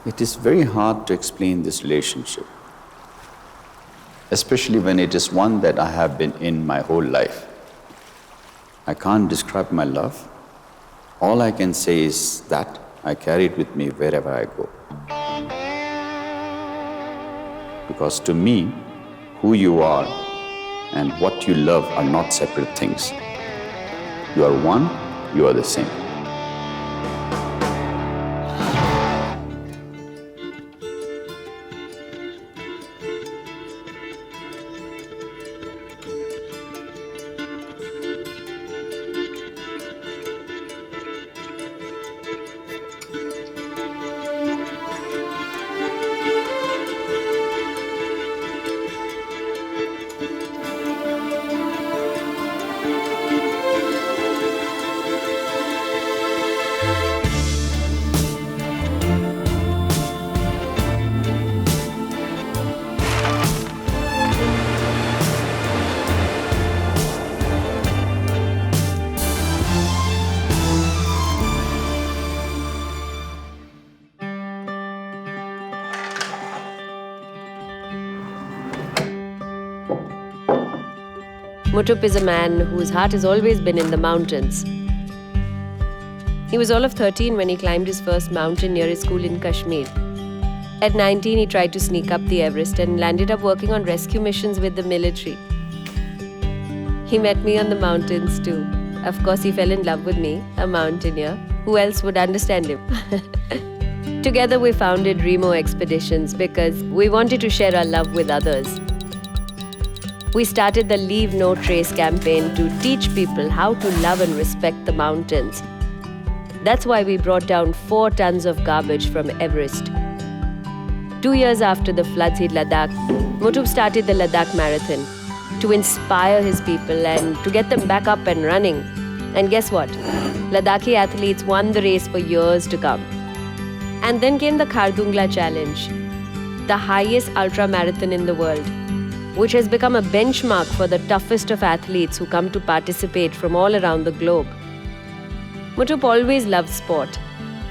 It is very hard to explain this relationship, especially when it is one that I have been in my whole life. I can't describe my love. All I can say is that I carry it with me wherever I go. Because to me, who you are and what you love are not separate things. You are one, you are the same. Motup is a man whose heart has always been in the mountains. He was all of 13 when he climbed his first mountain near his school in Kashmir. At 19, he tried to sneak up the Everest and landed up working on rescue missions with the military. He met me on the mountains too. Of course, he fell in love with me, a mountaineer. Who else would understand him? Together, we founded Rimo Expeditions because we wanted to share our love with others. We started the Leave No Trace campaign to teach people how to love and respect the mountains. That's why we brought down 4 tons of garbage from Everest. 2 years after the floods hit Ladakh, Motup started the Ladakh Marathon to inspire his people and to get them back up and running. And guess what? Ladakhi athletes won the race for years to come. And then came the Khardungla Challenge, the highest ultra marathon in the world, which has become a benchmark for the toughest of athletes who come to participate from all around the globe. Motup always loved sport.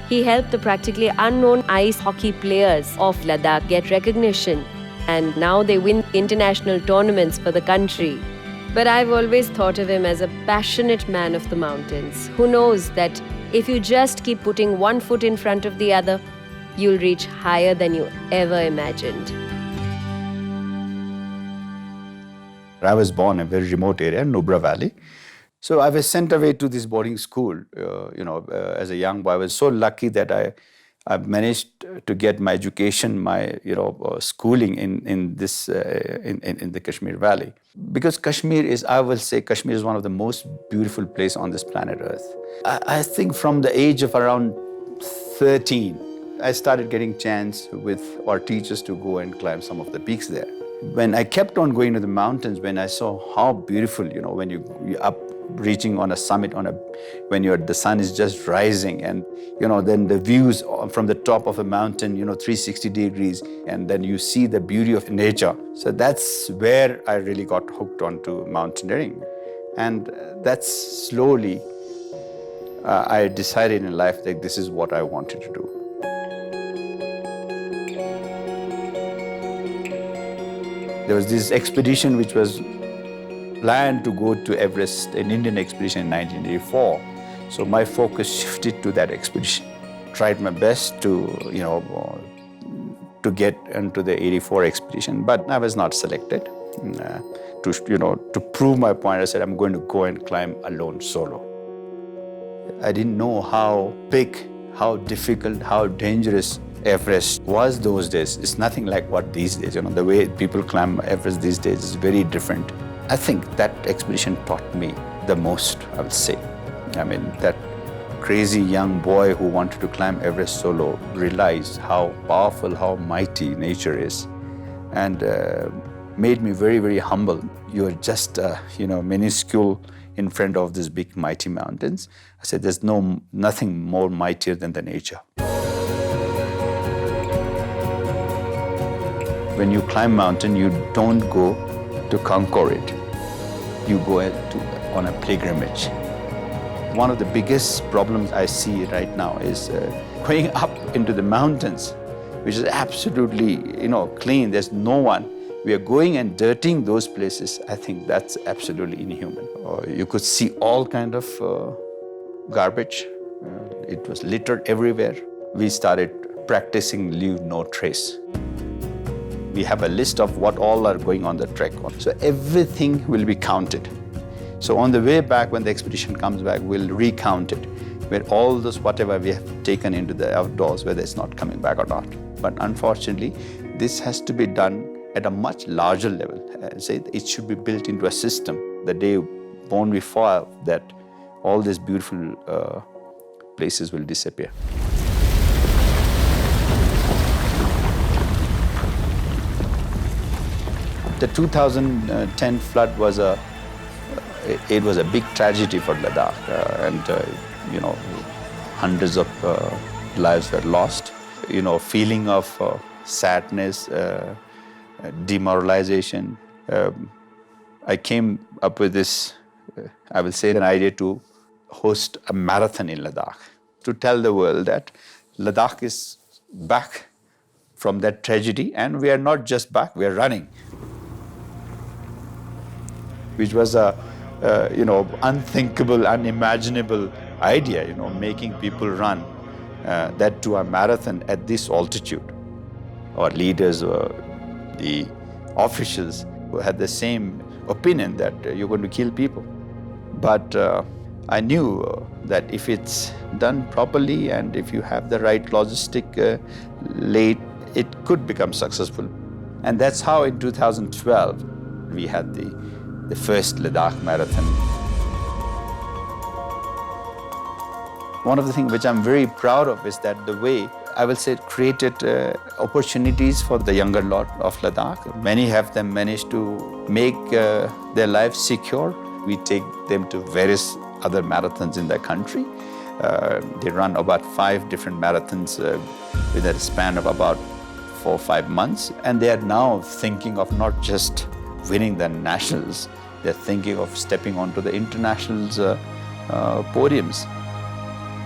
He helped the practically unknown ice hockey players of Ladakh get recognition, and now they win international tournaments for the country. But I've always thought of him as a passionate man of the mountains who knows that if you just keep putting one foot in front of the other, you'll reach higher than you ever imagined. I was born in a very remote area, Nubra Valley. So I was sent away to this boarding school, as a young boy. I was so lucky that I managed to get my education, my schooling in the Kashmir Valley. Because Kashmir is one of the most beautiful places on this planet Earth. I think from the age of around 13, I started getting chance with our teachers to go and climb some of the peaks there. When I kept on going to the mountains, when I saw how beautiful, when you're up reaching on a summit, when the sun is just rising, and then the views from the top of a mountain, 360 degrees, and then you see the beauty of nature. So that's where I really got hooked onto mountaineering. And that's slowly, I decided in life that this is what I wanted to do. There was this expedition which was planned to go to Everest, an Indian expedition in 1984. So my focus shifted to that expedition. Tried my best to get into the 84 expedition, but I was not selected. To prove my point, I said, I'm going to go and climb alone, solo. I didn't know how big, how difficult, how dangerous Everest was those days. It's nothing like what these days. The way people climb Everest these days is very different. I think that expedition taught me the most, I would say. I mean, that crazy young boy who wanted to climb Everest solo realized how powerful, how mighty nature is, and made me very, very humble. You're just, minuscule in front of these big, mighty mountains. I said, there's nothing more mightier than the nature. When you climb mountain, you don't go to conquer it. You go on a pilgrimage. One of the biggest problems I see right now is going up into the mountains. which is absolutely, clean. There's no one. We are going and dirtying those places. I think that's absolutely inhuman. You could see all kind of garbage. It was littered everywhere. We started practicing leave no trace. We have a list of what all are going on the trek. So everything will be counted. So on the way back, when the expedition comes back, we'll recount it, where all this, whatever we have taken into the outdoors, whether it's not coming back or not. But unfortunately, this has to be done at a much larger level. Say it should be built into a system. The day won't be far that all these beautiful places will disappear. The 2010 flood was a big tragedy for Ladakh, and hundreds of lives were lost. Feeling of sadness, demoralization. I came up with this, I will say, an idea to host a marathon in Ladakh, to tell the world that Ladakh is back from that tragedy, and we are not just back, we are running. Which was a unthinkable, unimaginable idea, making people run that to a marathon at this altitude. Our leaders, the officials, had the same opinion that you're going to kill people. But I knew that if it's done properly and if you have the right logistic laid, it could become successful. And that's how in 2012 we had the first Ladakh marathon. One of the things which I'm very proud of is that the way, I will say, created opportunities for the younger lot of Ladakh. Many have them managed to make their lives secure. We take them to various other marathons in the country. They run about 5 different marathons with a span of about 4 or 5 months. And they are now thinking of not just winning the nationals, they're thinking of stepping onto the internationals podiums.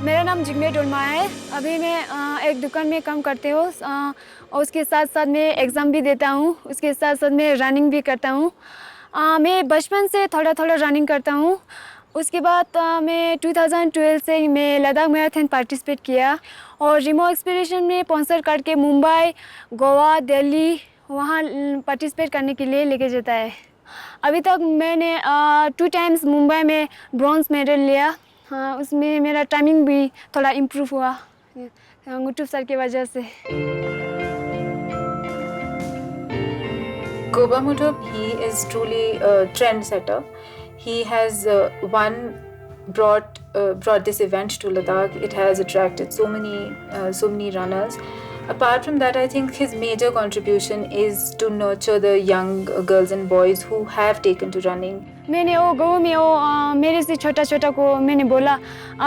मेरा नाम जिग्मे डोलमा है। अभी मैं एक दुकान में काम करती हूँ और उसके साथ साथ मैं एग्ज़ाम भी देता हूँ। उसके साथ साथ मैं रनिंग भी करता हूँ। मैं बचपन से थोड़ा थोड़ा रनिंग करता हूँ। उसके बाद मैं 2012 से मैं लद्दाख मैराथन पार्टिसिपेट किया और रिमो एक्सपीडिशन में स्पॉन्सर करके मुंबई, गोवा, दिल्ली वहाँ पार्टिसिपेट करने के लिए लेके जाता है। अभी तक मैंने 2 टाइम्स मुंबई में ब्रॉन्ज मेडल लिया। उसमें मेरा टाइमिंग भी थोड़ा इम्प्रूव हुआ मुटुप सर की वजह से। Chewang Motup, he is truly a trendsetter. He has brought this event to Ladakh. It has attracted so many runners. Apart from that, I think his major contribution is to nurture the young girls and boys who have taken to running. मैंने वो गाँव में वो मेरे से छोटा छोटा को मैंने बोला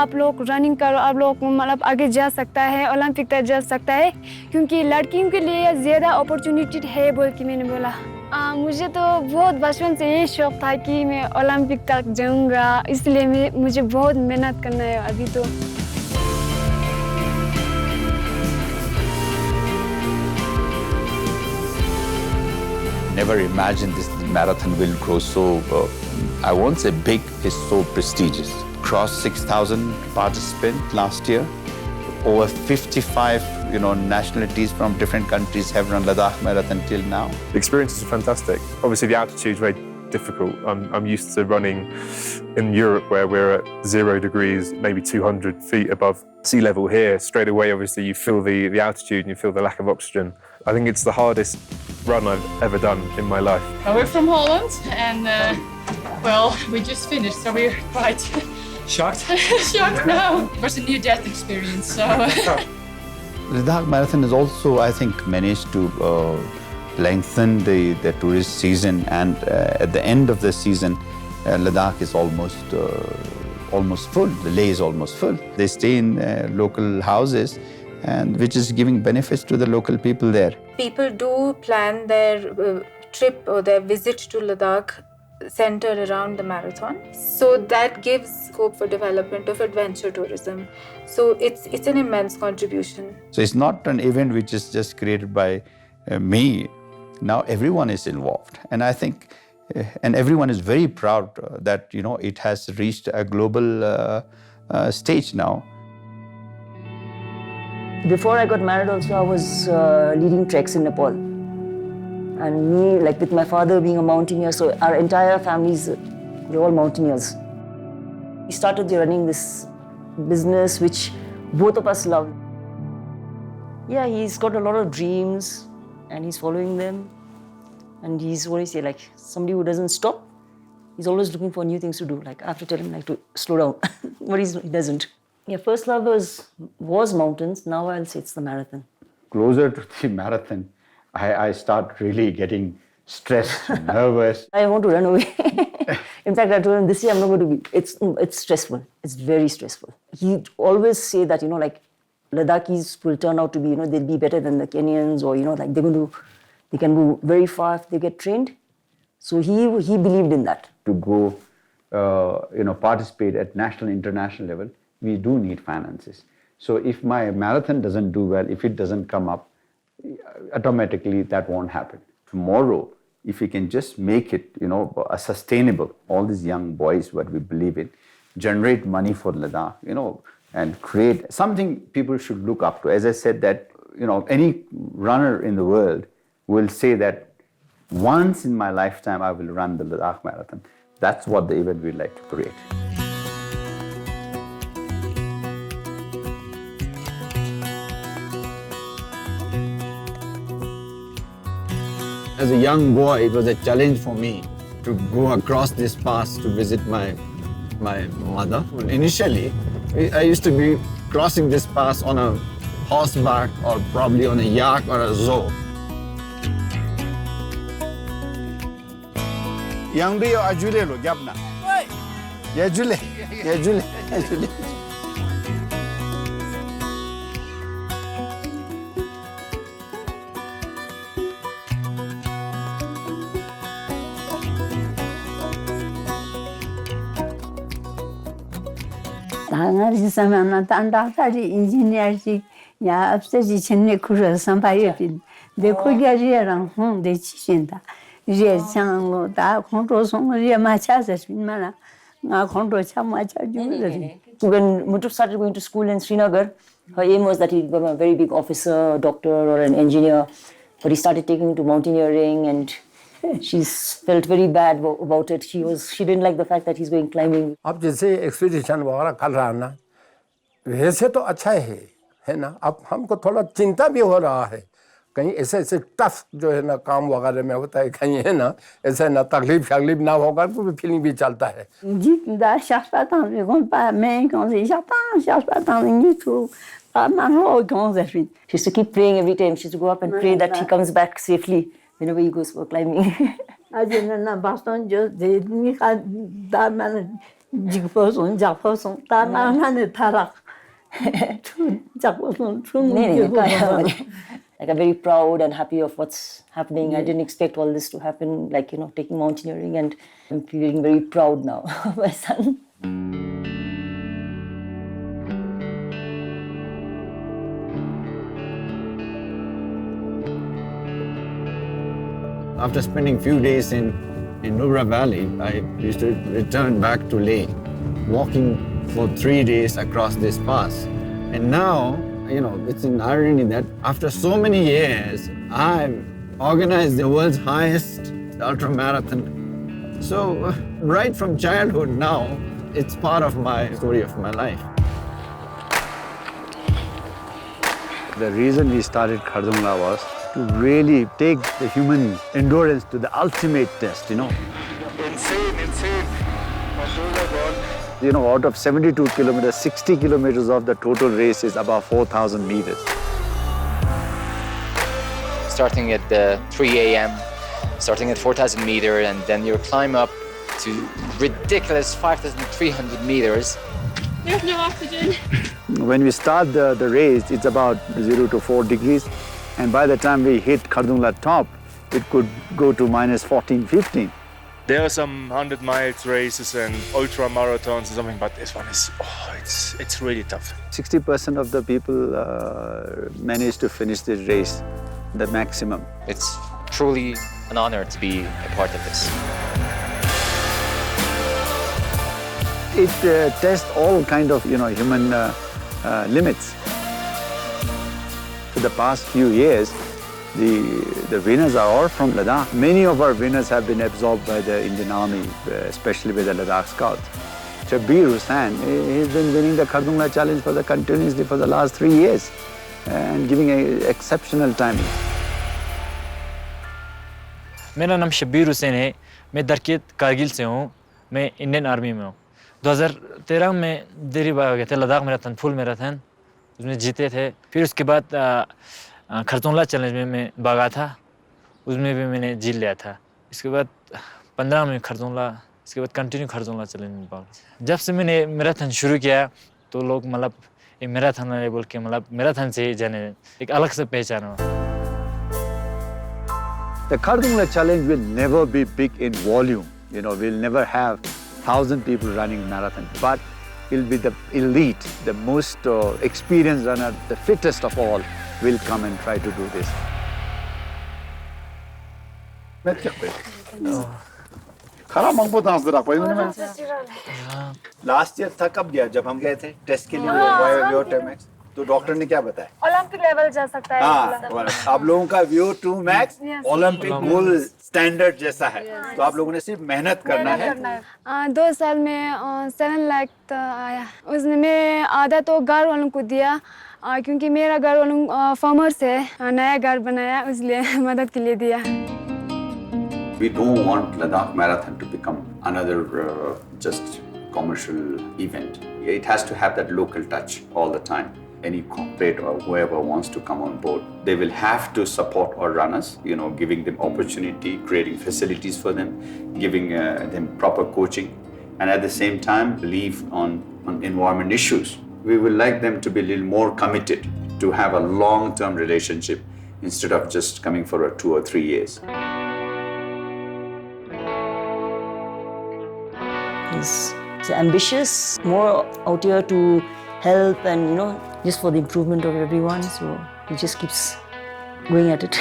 आप लोग रनिंग करो, आप लोग मतलब आगे जा सकता है, ओलंपिक तक जा सकता है क्योंकि लड़कियों के लिए ज़्यादा अपॉर्चुनिटी है बोल के मैंने बोला। मुझे तो बहुत बचपन से ये शौक़ था कि मैं ओलंपिक तक जाऊँगा, इसलिए मुझे बहुत मेहनत करना है अभी तो। Never imagined this marathon will grow so, I won't say big, it's so prestigious. Crossed 6,000 participants last year. Over 55, nationalities from different countries have run Ladakh Marathon till now. The experiences are fantastic. Obviously, the altitude is very difficult. I'm used to running in Europe where we're at 0 degrees, maybe 200 feet above sea level. Here, straight away, obviously, you feel the altitude and you feel the lack of oxygen. I think it's the hardest run I've ever done in my life. We're from Holland and, we just finished, so we're quite Shocked? shocked now. It was a near-death experience, so... Ladakh Marathon has also, I think, managed to lengthen the tourist season, and at the end of the season, Ladakh is almost full. The Leh is almost full. They stay in local houses, and which is giving benefits to the local people there. People do plan their trip or their visit to Ladakh centered around the marathon. So that gives scope for development of adventure tourism. So it's an immense contribution. So it's not an event which is just created by me. Now everyone is involved, and I think, and everyone is very proud that it has reached a global stage now. Before I got married also, I was leading treks in Nepal. And me, like with my father being a mountaineer, so our entire families, they're all mountaineers. We started running this business which both of us love. Yeah, he's got a lot of dreams and he's following them. And he's always say like, somebody who doesn't stop, he's always looking for new things to do. Like I have to tell him like to slow down, but he doesn't. Yeah, first love was mountains. Now I'll say it's the marathon. Closer to the marathon, I start really getting stressed, nervous. I want to run away. In fact, I told him this year I'm not going to be. It's stressful. It's very stressful. He always say that like Ladakhis will turn out to be they'll be better than the Kenyans, or like they can go very far if they get trained. So he believed in that. To go participate at national, international level, we do need finances. So if my marathon doesn't do well, if it doesn't come up, automatically that won't happen. Tomorrow, if we can just make it, a sustainable, all these young boys, what we believe in, generate money for Ladakh, and create something people should look up to. As I said that, any runner in the world will say that once in my lifetime I will run the Ladakh Marathon. That's what the event we'd like to create. As a young boy, it was a challenge for me to go across this pass to visit my mother. Initially, I used to be crossing this pass on a horseback or probably on a yak or a zoo. Young day, ajule lo, gyapna. Yajule, yajule, yajule. 당연히 사람은 단다다리 인지니어지 야 앞서지 전에 그런 선발이 내 거기야랑 홍대 치신다 이제 장로 다 공도송을 맞춰서 민마나 나 공도 참 맞춰주거든. When Motup started going to school in Srinagar, her aim was that he'd become a very big officer, doctor, or an engineer. But he started taking to mountaineering, and she felt very bad about it. She didn't like the fact that he's going climbing. अब जैसे expedition वगैरह कर रहा है ना, वैसे तो अच्छा है ना. अब हमको थोड़ा चिंता भी हो रहा है, कहीं ऐसे टफ जो है ना काम वगैरह में होता है, कहीं है ना ऐसे ना तकलीफ ना होगा, तो फीलिंग भी चलता है. जी दा cherche pas tant, je pas mais quand je cherche pas tant ni tout. She used to keep praying every time. She used to go up and pray that he comes back safely whenever he goes for climbing. 아직은 baston je 니가 다만 지고선 잡고선 다만 하는 타락. 잡고선 Like I'm very proud and happy of what's happening. I didn't expect all this to happen, like, taking mountaineering, and I'm feeling very proud now of my son. After spending few days in Nubra Valley, I used to return back to Leh, walking for 3 days across this pass. And now, it's an irony that after so many years, I've organized the world's highest ultramarathon. So, right from childhood now, it's part of my story of my life. The reason we started Khardungla was to really take the human endurance to the ultimate test, Insane. Out of 72 kilometers, 60 kilometers of the total race is about 4,000 meters. Starting at 3 a.m., starting at 4,000 meters, and then you climb up to ridiculous 5,300 meters. There's no oxygen. When we start the race, it's about 0 to 4 degrees. And by the time we hit Khardungla top, it could go to minus 14, 15. There are some 100-mile races and ultra marathons and something, but this one is, it's really tough. 60% of the people manage to finish the race, the maximum. It's truly an honor to be a part of this. It tests all kind of, human limits. For the past few years, the winners are all from Ladakh. Many of our winners have been absorbed by the Indian Army, especially by the Ladakh Scouts. Shabbir Hussain, he's been winning the Khardungla Challenge continuously for the last 3 years and giving an exceptional timing. मेरा नाम शब्बीर हुसैन है। मैं दरकेत कारगिल से हूँ। मैं Indian army में हूँ। 2013 में दिल्ली भाग गए थे लद्दाख मैराथन, फुल मैराथन उसमें जीते थे। फिर उसके बाद खरतोंला चैलेंज में मैं भागा था, उसमें भी मैंने जीत लिया था। इसके बाद 15 में खरतोंला, इसके बाद कंटिन्यू खरतोंला चैलेंज में भागा। जब से मैंने मैराथन शुरू किया तो लोग मतलब एक मैराथन वाले बोल के मतलब मैराथन से ही जाने एक अलग से पहचान हुआ। The Khardungla Challenge will never be big in volume. We'll never have 1,000 people running marathon, but it'll be the elite, the most experienced runner, the fittest of all will come and try to do this. Last year था कब गया जब हम गए थे test के लिए तो डॉक्टर ने क्या बताया? ओलंपिक लेवल जा सकता है। आप लोगों का VO2 max Olympic gold standard जैसा है, तो आप लोगों ने सिर्फ मेहनत करना है। 2 साल में 7 लाख आया। उसने मैं आधा तो घर वालों को दिया, क्योंकि मेरा घर वालों फार्मर्स है, नया घर बनाया इसलिए मदद के लिए दिया। We don't want Ladakh Marathon to become another just commercial event. It has to have that local touch all the time. Any corporate or whoever wants to come on board, they will have to support our runners, giving them opportunity, creating facilities for them, giving them proper coaching, and at the same time believe on environment issues. We would like them to be a little more committed, to have a long-term relationship instead of just coming for 2 or 3 years. He's ambitious, more out here to help and, just for the improvement of everyone. So he just keeps going at it.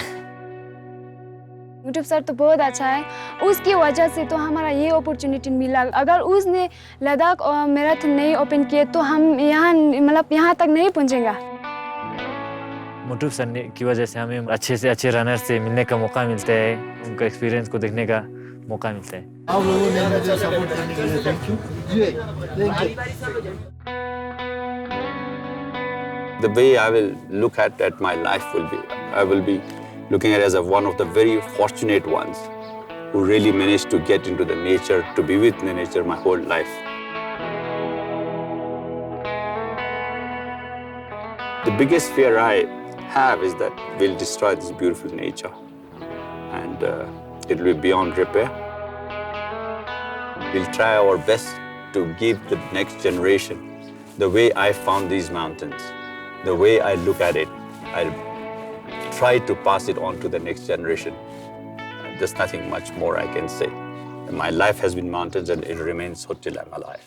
मोटुप sir तो बहुत अच्छा है, उसकी वजह से तो हमारा ये अपॉर्चुनिटी मिला। अगर उसने लद्दाख और मैराथन नहीं ओपन किए तो हम यहाँ तक नहीं पहुँचेंगे। मोटुप सर की वजह से हमें अच्छे से अच्छे रनर से मिलने का मौका मिलता है, उनका एक्सपीरियंस को देखने का मौका मिलता है। आप लोगों ने मुझे सपोर्ट करने के लिए thank you. The way I will look at my life I will be looking at it as one of the very fortunate ones who really managed to get into the nature, to be with the nature my whole life. The biggest fear I have is that we'll destroy this beautiful nature and it will be beyond repair. We'll try our best to give the next generation the way I found these mountains. The way I look at it, I'll try to pass it on to the next generation. There's nothing much more I can say. My life has been mountains and it remains so till I'm alive.